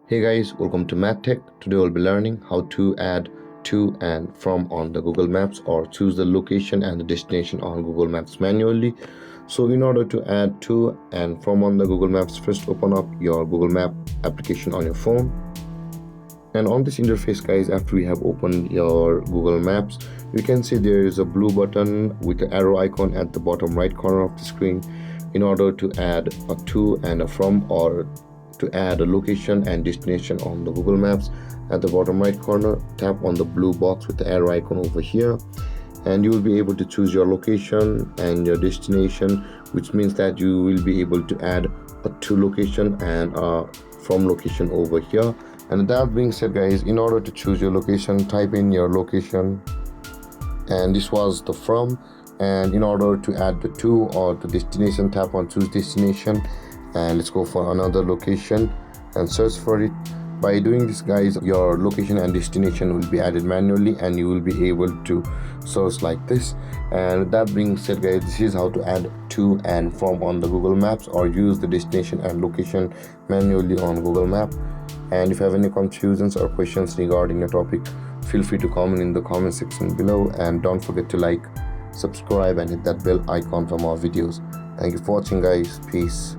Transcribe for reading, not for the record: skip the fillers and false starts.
Hey guys, welcome to MadTech. Today we'll be learning how to add to and from on the Google Maps, or choose the location and the destination on Google Maps manually. So in order to add to and from on the Google Maps, first open up your Google Map application on your phone. And on this interface guys, after we have opened your Google Maps, you can see there is a blue button with the arrow icon at the bottom right corner of the screen. In order to add a to and a from, or to add a location and destination on the Google Maps, at the bottom right corner tap on the blue box with the arrow icon over here, and you will be able to choose your location and your destination, which means that you will be able to add a to location and a from location over here. And that being said guys, in order to choose your location, type in your location, and this was the from. And in order to add the to or the destination, tap on choose destination, and let's go for another location and search for it. By doing this guys, your location and destination will be added manually, and you will be able to search like this. And that being said guys, this is how to add to and from on the Google Maps, or use the destination and location manually on Google Map. And if you have any confusions or questions regarding the topic, feel free to comment in the comment section below, and don't forget to like, subscribe and hit that bell icon for more videos. Thank you for watching guys. Peace.